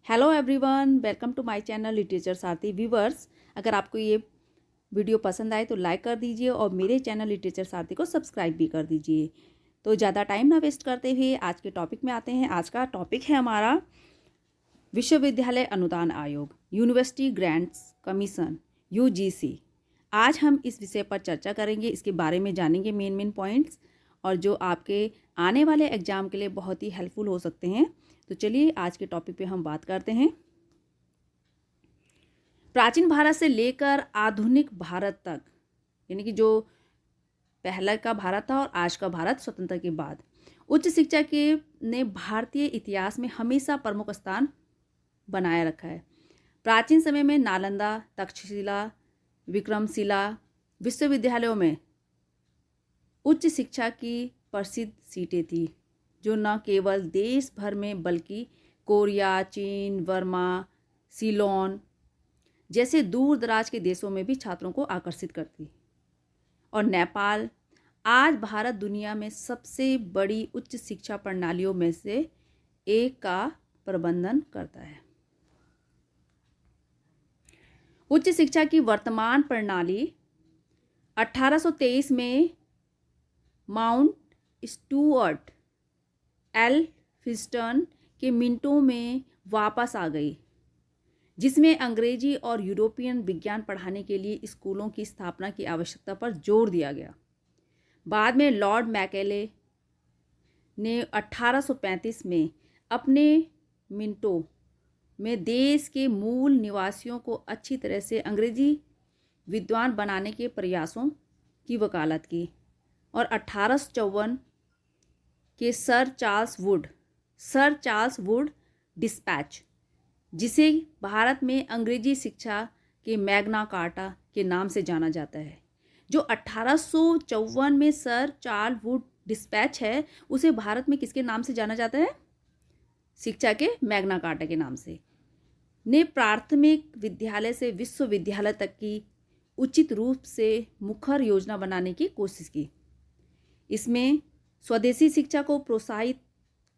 Hello everyone, welcome to my channel literature साथी viewers. अगर आपको ये वीडियो पसंद आए तो लाइक कर दीजिए और मेरे चैनल लिटरेचर साथी को सब्सक्राइब भी कर दीजिए। तो ज़्यादा टाइम ना वेस्ट करते हुए आज के टॉपिक में आते हैं। आज का टॉपिक है हमारा विश्वविद्यालय अनुदान आयोग, यूनिवर्सिटी ग्रांट्स कमीशन, यूजीसी। आज हम इस विषय पर चर्चा करेंगे, इसके बारे में जानेंगे मेन पॉइंट्स, और जो आपके आने वाले एग्जाम के लिए बहुत ही हेल्पफुल हो सकते हैं। तो चलिए आज के टॉपिक पे हम बात करते हैं। प्राचीन भारत से लेकर आधुनिक भारत तक, यानी कि जो पहला का भारत था और आज का भारत स्वतंत्रता के बाद, उच्च शिक्षा के ने भारतीय इतिहास में हमेशा प्रमुख स्थान बनाए रखा है। प्राचीन समय में नालंदा, तक्षशिला, विक्रमशिला विश्वविद्यालयों में उच्च शिक्षा की प्रसिद्ध सीटें थी, जो न केवल देश भर में बल्कि कोरिया, चीन, बर्मा, सीलोन जैसे दूर दराज के देशों में भी छात्रों को आकर्षित करती। और नेपाल आज भारत दुनिया में सबसे बड़ी उच्च शिक्षा प्रणालियों में से एक का प्रबंधन करता है। उच्च शिक्षा की वर्तमान प्रणाली 1823 में माउंट स्टूअर्ट एल्फिंस्टन के मिनटों में वापस आ गई, जिसमें अंग्रेजी और यूरोपियन विज्ञान पढ़ाने के लिए स्कूलों की स्थापना की आवश्यकता पर जोर दिया गया। बाद में लॉर्ड मैकेले ने 1835 में अपने मिनटों में देश के मूल निवासियों को अच्छी तरह से अंग्रेजी विद्वान बनाने के प्रयासों की वकालत की, और 1854 के सर चार्ल्स वुड डिस्पैच, जिसे भारत में अंग्रेजी शिक्षा के मैग्ना कार्टा के नाम से जाना जाता है, जो 1854 में सर चार्ल्स वुड डिस्पैच है, उसे भारत में किसके नाम से जाना जाता है? शिक्षा के मैग्ना कार्टा के नाम से, ने प्राथमिक विद्यालय से विश्वविद्यालय तक की उचित रूप से मुखर योजना बनाने की कोशिश की। इसमें स्वदेशी शिक्षा को प्रोत्साहित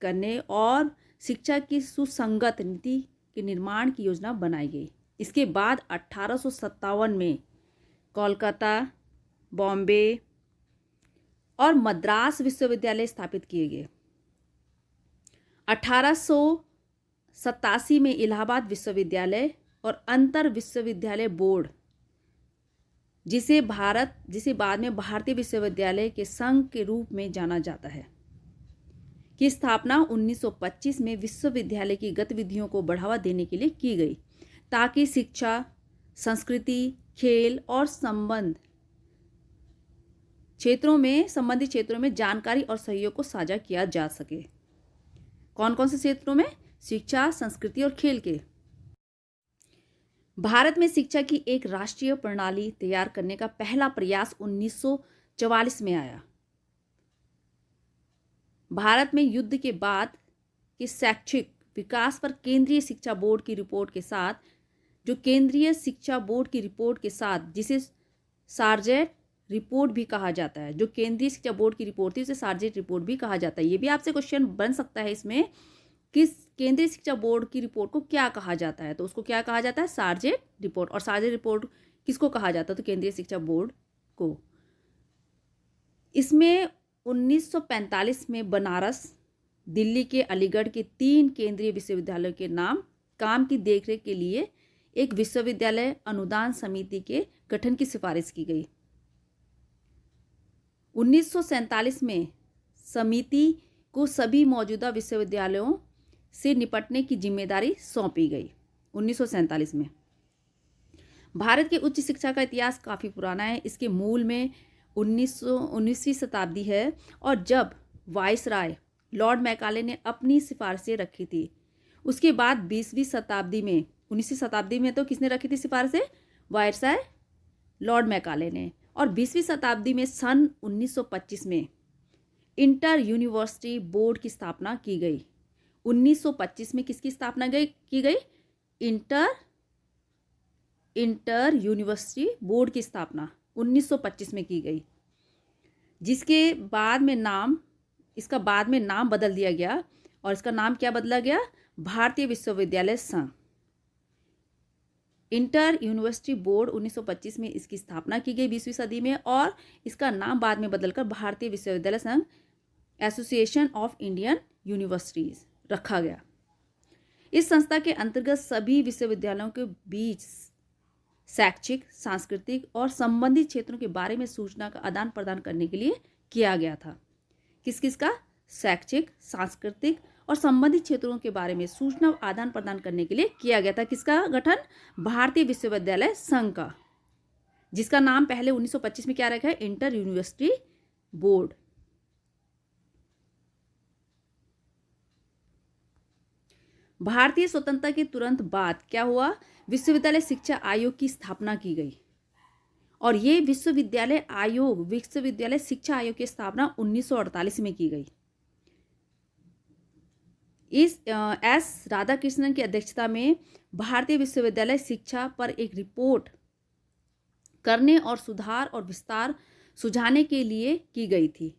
करने और शिक्षा की सुसंगत नीति के निर्माण की योजना बनाई गई। इसके बाद 1857 में कोलकाता, बॉम्बे और मद्रास विश्वविद्यालय स्थापित किए गए। 1887 में इलाहाबाद विश्वविद्यालय और अंतर विश्वविद्यालय बोर्ड, जिसे बाद में भारतीय विश्वविद्यालय के संघ के रूप में जाना जाता है, की स्थापना 1925 में विश्वविद्यालय की गतिविधियों को बढ़ावा देने के लिए की गई, ताकि शिक्षा, संस्कृति, खेल और संबंधित क्षेत्रों में जानकारी और सहयोग को साझा किया जा सके। कौन कौन से क्षेत्रों में? शिक्षा, संस्कृति और खेल के। भारत में शिक्षा की एक राष्ट्रीय प्रणाली तैयार करने का पहला प्रयास 1944 में आया। भारत में युद्ध के बाद के शैक्षिक विकास पर केंद्रीय शिक्षा बोर्ड की रिपोर्ट के साथ, जिसे सार्जेंट रिपोर्ट भी कहा जाता है, जो केंद्रीय शिक्षा बोर्ड की रिपोर्ट थी उसे सार्जेंट रिपोर्ट भी कहा जाता है। ये भी आपसे क्वेश्चन बन सकता है इसमें, किस केंद्रीय शिक्षा बोर्ड की रिपोर्ट को क्या कहा जाता है? तो उसको क्या कहा जाता है? Sergeant report. और सार्जेंट रिपोर्ट किसको कहा जाता है? तो केंद्रीय शिक्षा बोर्ड को। इसमें 1945 में बनारस, दिल्ली के अलीगढ़ के 3 केंद्रीय विश्वविद्यालयों के काम की देखरेख के लिए एक विश्वविद्यालय अनुदान समिति के गठन की सिफारिश की गई। 1947 में समिति को सभी मौजूदा विश्वविद्यालयों से निपटने की जिम्मेदारी सौंपी गई। 1947 में भारत की उच्च शिक्षा का इतिहास काफ़ी पुराना है। इसके मूल में 19वीं शताब्दी है, और जब वाइसराय लॉर्ड मैकाले ने अपनी सिफारिशें रखी थी, उसके बाद 19वीं शताब्दी में तो किसने रखी थी सिफारिशें? वाइसराय लॉर्ड मैकाले ने। और 20वीं शताब्दी में सन 1925 में इंटर यूनिवर्सिटी बोर्ड की स्थापना की गई। 1925 में किसकी स्थापना की गई? इंटर यूनिवर्सिटी बोर्ड की स्थापना 1925 में की गई, इसका बाद में नाम बदल दिया गया, और इसका नाम क्या बदला गया? भारतीय विश्वविद्यालय संघ, इंटर यूनिवर्सिटी बोर्ड 1925 में इसकी स्थापना की गई 20वीं सदी में, और इसका नाम बाद में बदलकर भारतीय विश्वविद्यालय संघ एसोसिएशन ऑफ इंडियन यूनिवर्सिटीज रखा गया। इस संस्था के अंतर्गत सभी विश्वविद्यालयों के बीच शैक्षिक, सांस्कृतिक और संबंधित क्षेत्रों के बारे में सूचना का आदान प्रदान करने के लिए किया गया था। किस किस का? शैक्षिक, सांस्कृतिक और संबंधित क्षेत्रों के बारे में सूचना आदान प्रदान करने के लिए किया गया था। किसका गठन? भारतीय विश्वविद्यालय संघ का, जिसका नाम पहले 1925 में क्या रखा है? Inter university board. भारतीय स्वतंत्रता के तुरंत बाद क्या हुआ? विश्वविद्यालय शिक्षा आयोग की स्थापना की गई, और ये विश्वविद्यालय शिक्षा आयोग की स्थापना 1948 में की गई। इस एस राधाकृष्णन की अध्यक्षता में भारतीय विश्वविद्यालय शिक्षा पर एक रिपोर्ट करने और सुधार और विस्तार सुझाने के लिए की गई थी,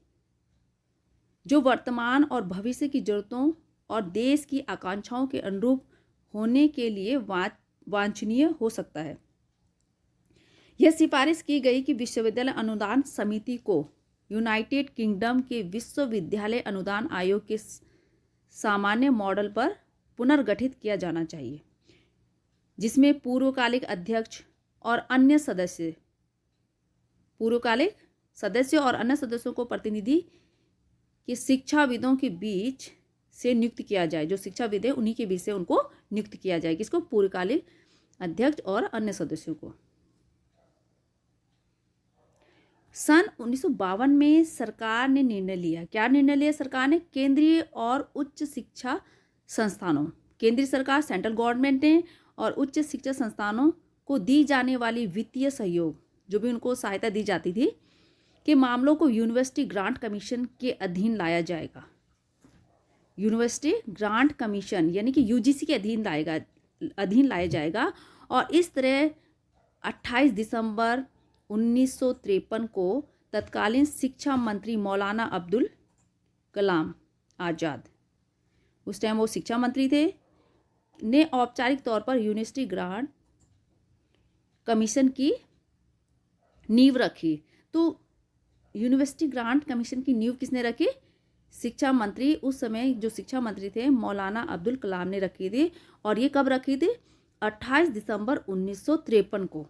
जो वर्तमान और भविष्य की जरूरतों और देश की आकांक्षाओं के अनुरूप होने के लिए वांछनीय हो सकता है। यह सिफारिश की गई कि विश्वविद्यालय अनुदान समिति को यूनाइटेड किंगडम के विश्वविद्यालय अनुदान आयोग के सामान्य मॉडल पर पुनर्गठित किया जाना चाहिए, जिसमें पूर्वकालिक अध्यक्ष और अन्य सदस्यों और अन्य सदस्यों को प्रतिनिधि के शिक्षाविदों के बीच से नियुक्त किया जाए। जो शिक्षाविद है उन्हीं के बीच से उनको नियुक्त किया जाए। किसको? पूर्वकालिक अध्यक्ष और अन्य सदस्यों को। सन 1952 में सरकार ने निर्णय लिया। क्या निर्णय लिया सरकार ने? केंद्रीय और उच्च शिक्षा संस्थानों, केंद्रीय सरकार, सेंट्रल गवर्नमेंट ने, और उच्च शिक्षा संस्थानों को दी जाने वाली वित्तीय सहयोग, जो भी उनको सहायता दी जाती थी, के मामलों को यूनिवर्सिटी ग्रांट कमीशन के अधीन लाया जाएगा। यूनिवर्सिटी ग्रांट कमीशन यानी कि यूजीसी के अधीन लाया जाएगा। और इस तरह 28 दिसंबर 1953 को तत्कालीन शिक्षा मंत्री मौलाना अब्दुल कलाम आज़ाद, उस टाइम वो शिक्षा मंत्री थे, ने औपचारिक तौर पर यूनिवर्सिटी ग्रांट कमीशन की नींव रखी। तो यूनिवर्सिटी ग्रांट कमीशन की नींव किसने रखी? शिक्षा मंत्री, उस समय जो शिक्षा मंत्री थे मौलाना अब्दुल कलाम ने रखी थी। और ये कब रखी थी? 28 दिसंबर 1953 को।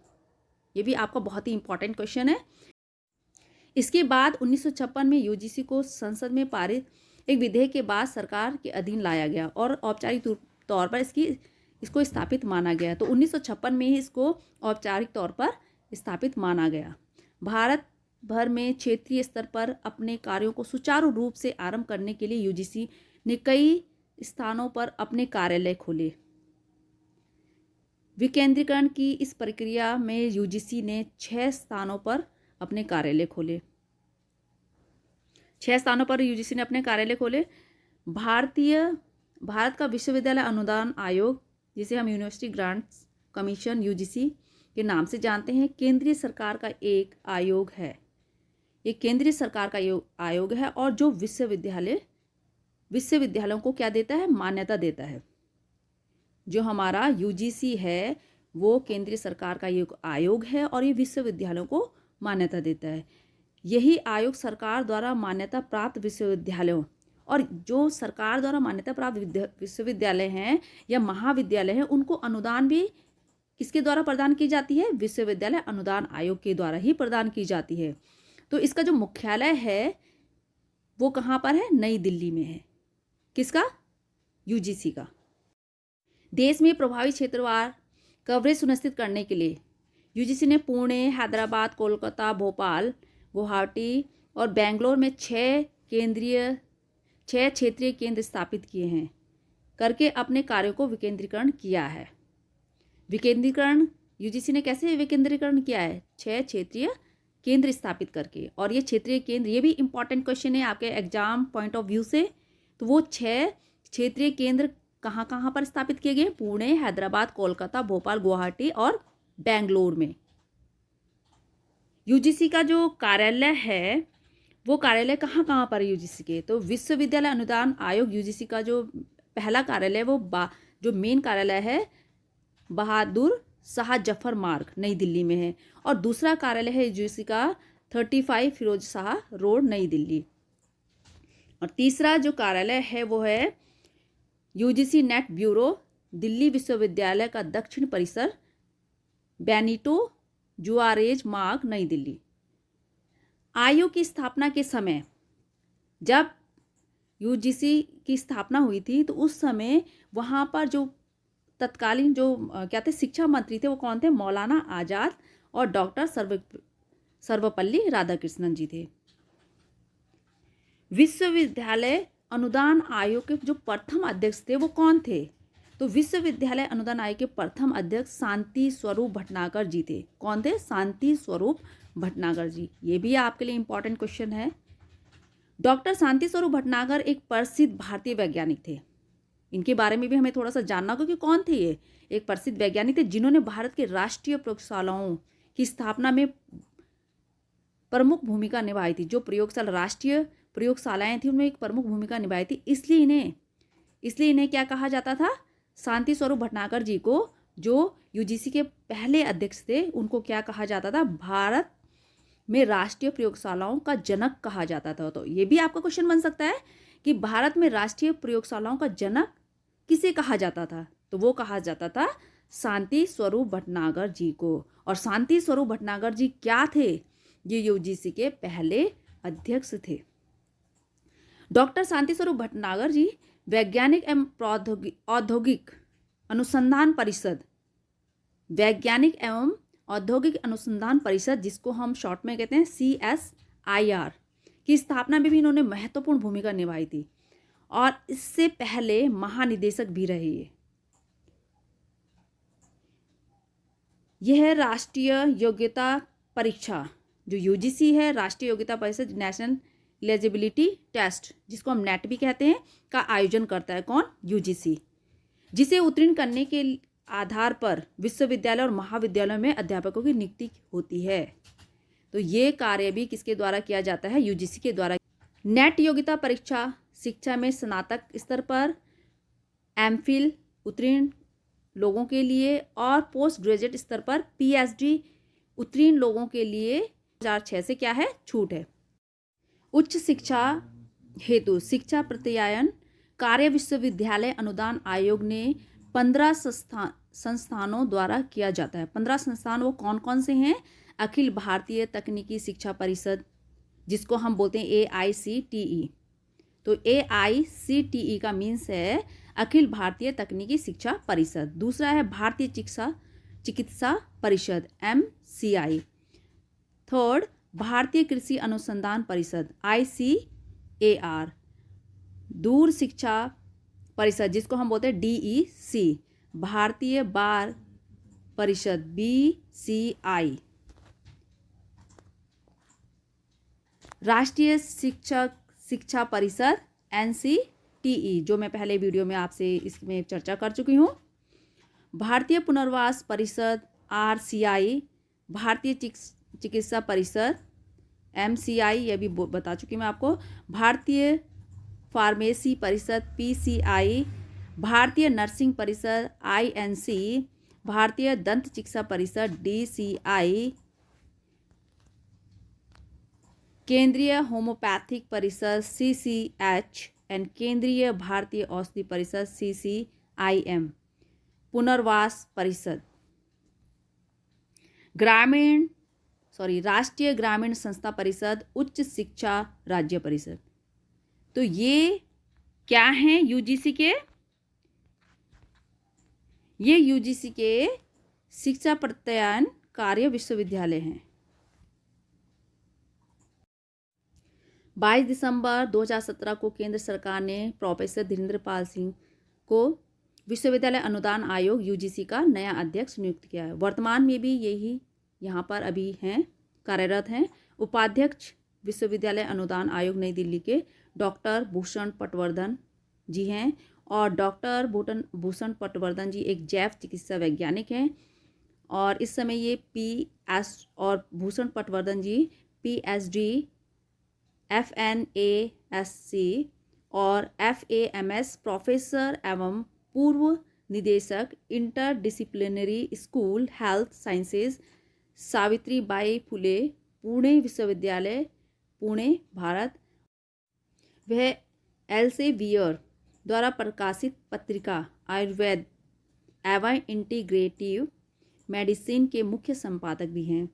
ये भी आपका बहुत ही इंपॉर्टेंट क्वेश्चन है। इसके बाद 1956 में यूजीसी को संसद में पारित एक विधेयक के बाद सरकार के अधीन लाया गया और औपचारिक तौर पर इसको स्थापित माना गया। तो 1956 में ही इसको औपचारिक तौर पर स्थापित माना गया। भारत भर में क्षेत्रीय स्तर पर अपने कार्यों को सुचारू रूप से आरंभ करने के लिए यूजीसी ने कई स्थानों पर अपने कार्यालय खोले। विकेंद्रीकरण की इस प्रक्रिया में यूजीसी ने 6 स्थानों पर अपने कार्यालय खोले। 6 स्थानों पर यूजीसी ने अपने कार्यालय खोले। भारत का विश्वविद्यालय अनुदान आयोग, जिसे हम यूनिवर्सिटी ग्रांट्स कमीशन यूजीसी के नाम से जानते हैं, केंद्रीय सरकार का एक आयोग है। ये केंद्रीय सरकार का आयोग है और जो विश्वविद्यालयों को क्या देता है? मान्यता देता है। जो हमारा यूजीसी है वो केंद्रीय सरकार का एक आयोग है और ये विश्वविद्यालयों को मान्यता देता है। यही आयोग सरकार द्वारा मान्यता प्राप्त विश्वविद्यालयों, और जो सरकार द्वारा मान्यता प्राप्त विश्वविद्यालय हैं या महाविद्यालय हैं, उनको अनुदान भी किसके द्वारा प्रदान की जाती है? विश्वविद्यालय अनुदान आयोग के द्वारा ही प्रदान की जाती है। तो इसका जो मुख्यालय है वो कहाँ पर है? नई दिल्ली में है। किसका? यूजीसी का। देश में प्रभावी क्षेत्रवार कवरेज सुनिश्चित करने के लिए यूजीसी ने पुणे, हैदराबाद, कोलकाता, भोपाल, गुवाहाटी और बेंगलोर में 6 क्षेत्रीय केंद्र स्थापित किए हैं करके अपने कार्यों को विकेंद्रीकरण किया है। विकेंद्रीकरण यूजीसी ने कैसे विकेंद्रीकरण किया है? 6 क्षेत्रीय केंद्र स्थापित करके। और ये क्षेत्रीय केंद्र, ये भी इंपॉर्टेंट क्वेश्चन है आपके एग्जाम पॉइंट ऑफ व्यू से। तो वो 6 क्षेत्रीय केंद्र कहाँ कहाँ पर स्थापित किए गए? पुणे, हैदराबाद, कोलकाता, भोपाल, गुवाहाटी और बेंगलोर में। यूजीसी का जो कार्यालय है वो कार्यालय कहाँ कहाँ पर है यूजीसी के? तो विश्वविद्यालय अनुदान आयोग यूजीसी का जो पहला कार्यालय वो जो मेन कार्यालय है बहादुर शाह जफर मार्ग नई दिल्ली में है, और दूसरा कार्यालय है यूजीसी का 35 फिरोज शाह रोड नई दिल्ली। और तीसरा जो कार्यालय है वो है यूजीसी नेट ब्यूरो दिल्ली विश्वविद्यालय का दक्षिण परिसर बेनिटो जुआरेज मार्ग नई दिल्ली। आयोग की स्थापना के समय, जब यूजीसी की स्थापना हुई थी तो उस समय वहाँ पर जो तत्कालीन जो क्या थे शिक्षा मंत्री थे वो कौन थे? मौलाना आज़ाद और डॉक्टर सर्वपल्ली राधाकृष्णन जी थे। विश्वविद्यालय अनुदान आयोग के जो प्रथम अध्यक्ष थे वो कौन थे? तो विश्वविद्यालय अनुदान आयोग के प्रथम अध्यक्ष शांति स्वरूप भटनागर जी थे। कौन थे? शांति स्वरूप भटनागर जी। ये भी आपके लिए इंपॉर्टेंट क्वेश्चन है। डॉक्टर शांति स्वरूप भटनागर एक प्रसिद्ध भारतीय वैज्ञानिक थे। इनके बारे में भी हमें थोड़ा सा जानना होगा कि कौन थे ये। एक प्रसिद्ध वैज्ञानिक थे जिन्होंने भारत के राष्ट्रीय प्रयोगशालाओं की स्थापना में प्रमुख भूमिका निभाई थी। जो राष्ट्रीय प्रयोगशालाएं थी उनमें एक प्रमुख भूमिका निभाई थी। इसलिए इन्हें क्या कहा जाता था? शांति स्वरूप भटनागर जी को, जो यूजीसी के पहले अध्यक्ष थे, उनको क्या कहा जाता था? भारत में राष्ट्रीय प्रयोगशालाओं का जनक कहा जाता था। तो ये भी आपका क्वेश्चन बन सकता है कि भारत में राष्ट्रीय प्रयोगशालाओं का जनक किसे कहा जाता था? तो वो कहा जाता था शांति स्वरूप भटनागर जी को। और शांति स्वरूप भटनागर जी क्या थे? ये यूजीसी के पहले अध्यक्ष थे। डॉक्टर शांति स्वरूप भटनागर जी वैज्ञानिक एवं औद्योगिक अनुसंधान परिषद, वैज्ञानिक एवं औद्योगिक अनुसंधान परिषद, जिसको हम शॉर्ट में कहते हैं CSIR, की स्थापना में भी इन्होंने महत्वपूर्ण भूमिका निभाई थी और इससे पहले महानिदेशक भी रहे। यह राष्ट्रीय योग्यता परीक्षा जो यूजीसी है, राष्ट्रीय योग्यता परिषद, नेशनल एलिजिबिलिटी टेस्ट, जिसको हम नेट भी कहते हैं, का आयोजन करता है। कौन? यूजीसी। जिसे उत्तीर्ण करने के आधार पर विश्वविद्यालय और महाविद्यालयों में अध्यापकों की नियुक्ति होती है। तो ये कार्य भी किसके द्वारा किया जाता है? यूजीसी के द्वारा। नेट योग्यता परीक्षा शिक्षा में स्नातक स्तर पर एमफिल उत्तीर्ण लोगों के लिए और पोस्ट ग्रेजुएट स्तर पर PhD उत्तीर्ण लोगों के लिए 2006 से क्या है? छूट है। उच्च शिक्षा हेतु शिक्षा प्रत्यायन कार्य विश्वविद्यालय अनुदान आयोग ने 15 संस्थानों द्वारा किया जाता है। 15 संस्थान वो कौन कौन से हैं? अखिल भारतीय तकनीकी शिक्षा परिषद, जिसको हम बोलते हैं AICTE। तो AICTE का मीन्स है अखिल भारतीय तकनीकी शिक्षा परिषद। दूसरा है भारतीय चिकित्सा परिषद MCI। थर्ड भारतीय कृषि अनुसंधान परिषद ICAR। दूर शिक्षा परिषद, जिसको हम बोलते हैं DEC। भारतीय बार परिषद BCI। राष्ट्रीय शिक्षा परिषद NCTE, जो मैं पहले वीडियो में आपसे इसमें चर्चा कर चुकी हूँ। भारतीय पुनर्वास परिषद RCI। भारतीय चिकित्सा परिषद MCI, यह भी बता चुकी मैं आपको। भारतीय फार्मेसी परिषद PCI। भारतीय नर्सिंग परिषद INC। भारतीय दंत चिकित्सा परिषद DCI। केंद्रीय होम्योपैथिक परिषद CCH एंड केंद्रीय भारतीय औषधि परिषद CCIM। पुनर्वास परिषद राष्ट्रीय ग्रामीण संस्था परिषद, उच्च शिक्षा राज्य परिषद। तो ये क्या हैं? यूजीसी के, ये यूजीसी के शिक्षा प्रत्यायन कार्य विश्वविद्यालय हैं। 22 दिसंबर 2017 को केंद्र सरकार ने प्रोफेसर धीरेन्द्र पाल सिंह को विश्वविद्यालय अनुदान आयोग यूजीसी का नया अध्यक्ष नियुक्त किया है। वर्तमान में भी यही यहाँ पर अभी हैं, कार्यरत हैं। उपाध्यक्ष विश्वविद्यालय अनुदान आयोग नई दिल्ली के डॉक्टर भूषण पटवर्धन जी हैं और डॉक्टर भूषण पटवर्धन जी एक जैव चिकित्सा वैज्ञानिक हैं और इस समय ये भूषण पटवर्धन जी PhD FNASC और FAMS प्रोफेसर एवं पूर्व निदेशक interdisciplinary school health sciences Savitribai Phule Pune विश्वविद्यालय पुणे भारत। वह एल्सेवियर द्वारा प्रकाशित पत्रिका आयुर्वेद एवं इंटीग्रेटिव मेडिसिन के मुख्य संपादक भी हैं।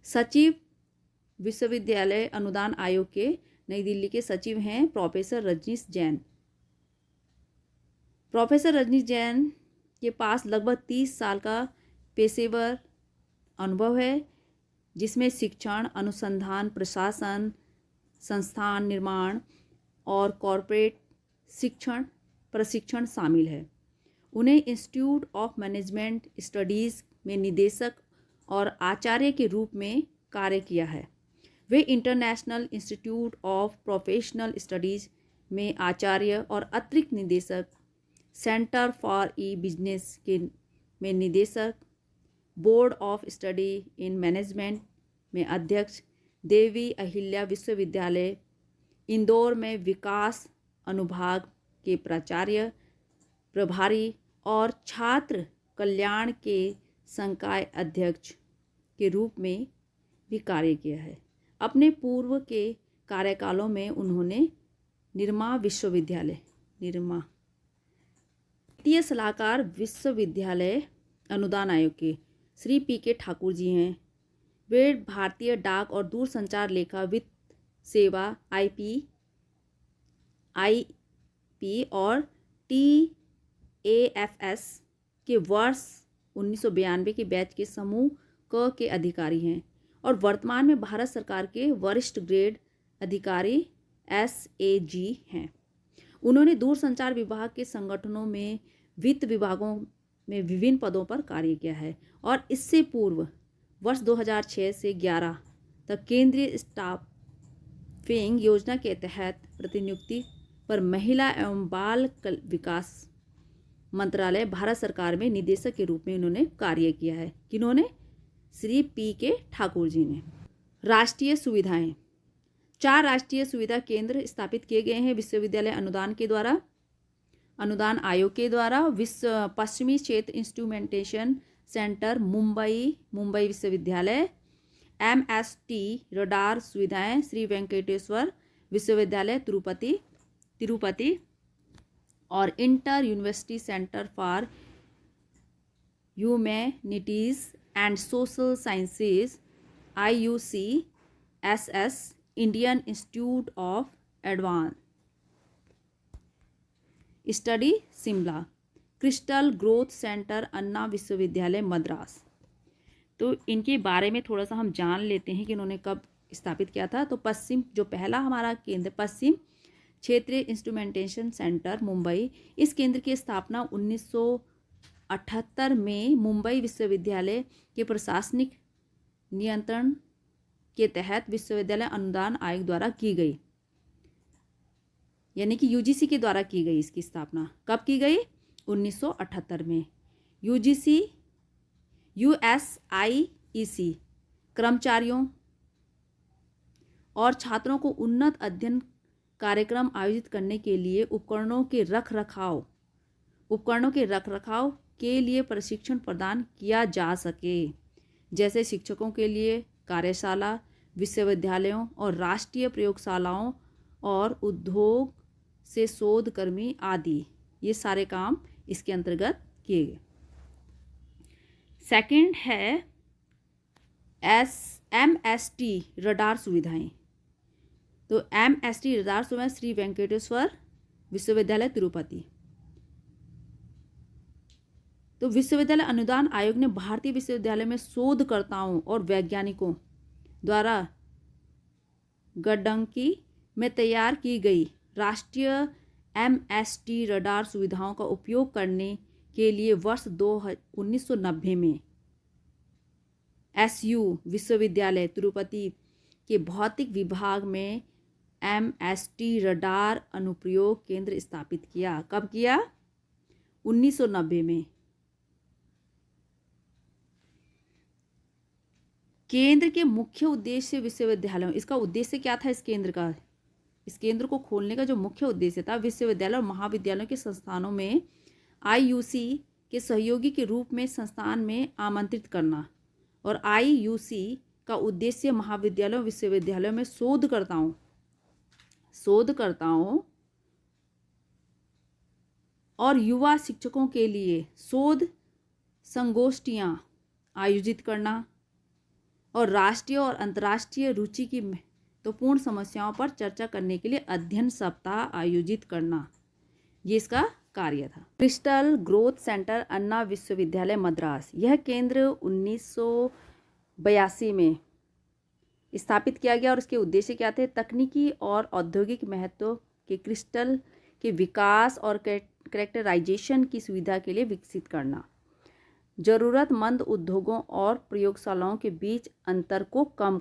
सचिव विश्वविद्यालय अनुदान आयोग के नई दिल्ली के सचिव हैं प्रोफेसर रजनीश जैन। प्रोफेसर रजनीश जैन के पास लगभग 30 साल का पेशेवर अनुभव है, जिसमें शिक्षण, अनुसंधान, प्रशासन, संस्थान निर्माण और कॉरपोरेट प्रशिक्षण शामिल है। उन्हें इंस्टीट्यूट ऑफ मैनेजमेंट स्टडीज़ में निदेशक और आचार्य के रूप में कार्य किया है। वे international institute of professional studies में आचार्य और अतिरिक्त निदेशक, सेंटर फॉर ई बिजनेस के में निदेशक, board of study in management में अध्यक्ष, देवी अहिल्या विश्वविद्यालय इंदौर में विकास अनुभाग के प्राचार्य प्रभारी और छात्र कल्याण के संकाय अध्यक्ष के रूप में भी कार्य किया है। अपने पूर्व के कार्यकालों में उन्होंने वित्तीय सलाहकार विश्वविद्यालय अनुदान आयोग के श्री PK ठाकुर जी हैं। वे भारतीय डाक और दूरसंचार लेखा वित्त सेवा IP और TAFS के वर्ष 1992 के बैच के समूह क के अधिकारी हैं और वर्तमान में भारत सरकार के वरिष्ठ ग्रेड अधिकारी SAG हैं। उन्होंने दूरसंचार विभाग के संगठनों में वित्त विभागों में विभिन्न पदों पर कार्य किया है और इससे पूर्व वर्ष 2006 से 11 तक केंद्रीय स्टाफिंग योजना के तहत प्रतिनियुक्ति पर महिला एवं बाल विकास मंत्रालय भारत सरकार में निदेशक के रूप में उन्होंने कार्य किया है। किन्होंने? श्री PK ठाकुर जी ने। राष्ट्रीय सुविधाएं, 4 राष्ट्रीय सुविधा केंद्र स्थापित किए गए हैं विश्वविद्यालय अनुदान आयोग के द्वारा। पश्चिमी क्षेत्र इंस्ट्रूमेंटेशन सेंटर मुंबई विश्वविद्यालय, MST रडार सुविधाएं श्री वेंकटेश्वर विश्वविद्यालय तिरुपति और inter university centre for humanities and social sciences IUCSS Indian institute of advance study Shimla, crystal growth centre Anna विश्वविद्यालय मद्रास। तो इनके बारे में थोड़ा सा हम जान लेते हैं कि इन्होंने कब स्थापित किया था। तो जो पहला हमारा केंद्र पश्चिम क्षेत्रीय इंस्ट्रूमेंटेशन सेंटर मुंबई, इस केंद्र की स्थापना 1978 में मुंबई विश्वविद्यालय के प्रशासनिक नियंत्रण के तहत विश्वविद्यालय अनुदान आयोग द्वारा की गई, यानी कि UGC के द्वारा की गई। इसकी स्थापना कब की गई? 1978 में। USIEC कर्मचारियों और छात्रों को उन्नत अध्ययन कार्यक्रम आयोजित करने के लिए उपकरणों के रखरखाव के लिए प्रशिक्षण प्रदान किया जा सके, जैसे शिक्षकों के लिए कार्यशाला, विश्वविद्यालयों और राष्ट्रीय प्रयोगशालाओं और उद्योग से शोधकर्मी आदि, ये सारे काम इसके अंतर्गत किए गए। सेकंड है MST रडार सुविधाएं। तो MST रडार सुविधाएं श्री वेंकटेश्वर विश्वविद्यालय तिरुपति। तो विश्वविद्यालय अनुदान आयोग ने भारतीय विश्वविद्यालय में शोधकर्ताओं और वैज्ञानिकों द्वारा गड्डंकी में तैयार की गई राष्ट्रीय MST रडार सुविधाओं का उपयोग करने के लिए वर्ष 1990 में SU विश्वविद्यालय तिरुपति के भौतिक विभाग में MST रडार अनुप्रयोग केंद्र स्थापित किया। कब किया? 1990 में। केंद्र के मुख्य उद्देश्य विश्वविद्यालयों, इसका उद्देश्य क्या था इस केंद्र का? इस केंद्र को खोलने का जो मुख्य उद्देश्य था, विश्वविद्यालय और महाविद्यालयों के संस्थानों में IUC के सहयोगी के रूप में संस्थान में आमंत्रित करना। और IUC का उद्देश्य महाविद्यालयों विश्वविद्यालयों में शोधकर्ताओं और युवा शिक्षकों के लिए शोध संगोष्ठियाँ आयोजित करना और राष्ट्रीय और अंतर्राष्ट्रीय रुचि की महत्वपूर्ण समस्याओं पर चर्चा करने के लिए अध्ययन सप्ताह आयोजित करना, ये इसका कार्य था। क्रिस्टल ग्रोथ सेंटर अन्ना विश्वविद्यालय मद्रास, यह केंद्र 1982 में स्थापित किया गया और इसके उद्देश्य क्या थे? तकनीकी और औद्योगिक महत्व के क्रिस्टल के विकास और कैरेक्टराइजेशन की सुविधा के लिए विकसित करना, ज़रूरतमंद उद्योगों और प्रयोगशालाओं के बीच अंतर को कम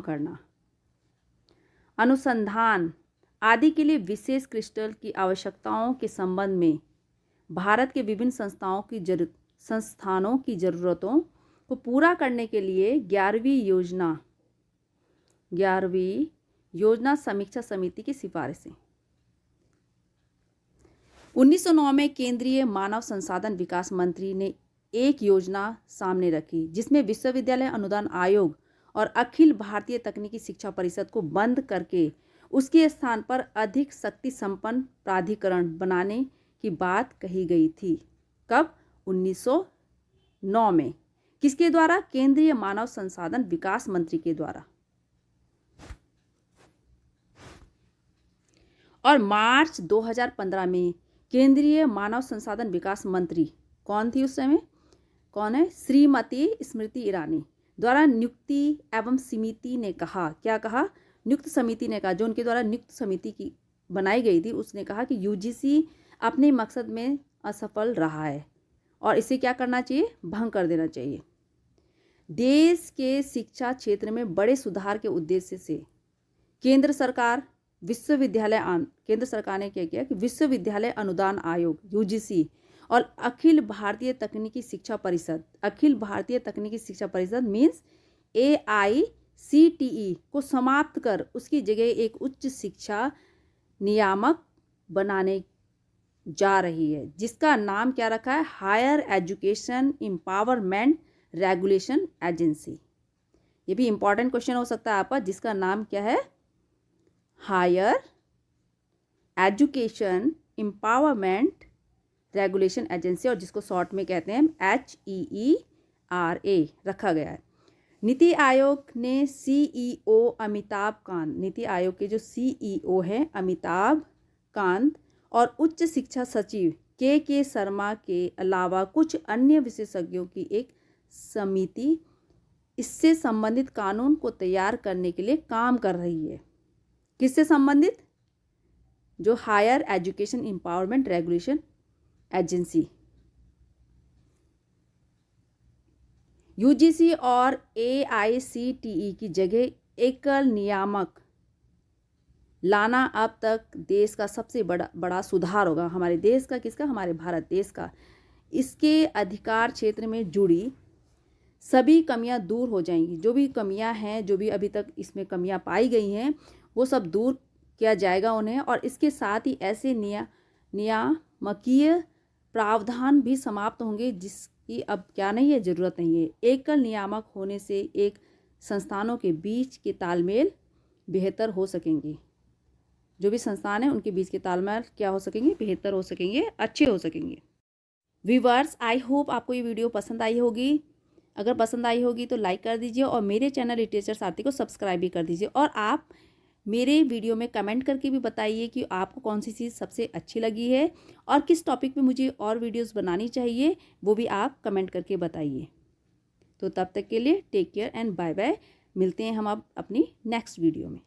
करना, अनुसंधान आदि के लिए विशेष क्रिस्टल की आवश्यकताओं के संबंध में भारत के विभिन्न संस्थानों की ज़रूरतों को पूरा करने के लिए 11वीं योजना समीक्षा समिति की सिफारिशें। 1909 में केंद्रीय मानव संसाधन विकास मंत्री ने एक योजना सामने रखी जिसमें विश्वविद्यालय अनुदान आयोग और अखिल भारतीय तकनीकी शिक्षा परिषद को बंद करके उसके स्थान पर अधिक शक्ति संपन्न प्राधिकरण बनाने की बात कही गई थी। कब? 1909 में। किसके द्वारा? केंद्रीय मानव संसाधन विकास मंत्री के द्वारा। और मार्च 2015 में केंद्रीय मानव संसाधन विकास मंत्री कौन थी उस समय? कौन है? श्रीमती स्मृति ईरानी द्वारा नियुक्ति एवं समिति ने कहा, क्या कहा? नियुक्त समिति ने कहा, जो उनके द्वारा नियुक्त समिति की बनाई गई थी, उसने कहा कि UGC अपने मकसद में असफल रहा है और इसे क्या करना चाहिए? भंग कर देना चाहिए। देश के शिक्षा क्षेत्र में बड़े सुधार के उद्देश्य से केंद्र सरकार ने क्या किया कि विश्वविद्यालय अनुदान आयोग UGC और अखिल भारतीय तकनीकी शिक्षा परिषद मीन्स AICTE को समाप्त कर उसकी जगह एक उच्च शिक्षा नियामक बनाने जा रही है, जिसका नाम क्या रखा है? Higher education empowerment regulation agency. ये भी इंपॉर्टेंट क्वेश्चन हो सकता है आपका, जिसका नाम क्या है? Higher education empowerment regulation agency, और जिसको शॉर्ट में कहते हैं HEERA रखा गया है। नीति आयोग ने CEO अमिताभ कांत, नीति आयोग के जो CEO हैं अमिताभ कांत और उच्च शिक्षा सचिव के शर्मा के अलावा कुछ अन्य विशेषज्ञों की एक समिति इससे संबंधित कानून को तैयार करने के लिए काम कर रही है। किससे संबंधित? जो higher education empowerment regulation agency. UGC और AICTE की जगह एकल नियामक लाना अब तक देश का सबसे बड़ा सुधार होगा। हमारे देश का, किसका? हमारे भारत देश का। इसके अधिकार क्षेत्र में जुड़ी सभी कमियां दूर हो जाएंगी। जो भी कमियां हैं, जो भी अभी तक इसमें कमियां पाई गई हैं, वो सब दूर किया जाएगा उन्हें। और इसके साथ ही ऐसे नियामकीय प्रावधान भी समाप्त होंगे जिसकी अब क्या नहीं है? ज़रूरत नहीं है। एकल नियामक होने से एक संस्थानों के बीच के तालमेल बेहतर हो सकेंगे। जो भी संस्थान है उनके बीच के तालमेल क्या हो सकेंगे? बेहतर हो सकेंगे, अच्छे हो सकेंगे। व्यूअर्स, आई होप आपको ये वीडियो पसंद आई होगी। अगर पसंद आई होगी तो लाइक कर दीजिए और मेरे चैनल लिटरेचर साथी को सब्सक्राइब भी कर दीजिए। और आप मेरे वीडियो में कमेंट करके भी बताइए कि आपको कौन सी चीज़ सबसे अच्छी लगी है और किस टॉपिक पे मुझे और वीडियोस बनानी चाहिए, वो भी आप कमेंट करके बताइए। तो तब तक के लिए take care and bye bye. मिलते हैं हम अब अपनी नेक्स्ट वीडियो में।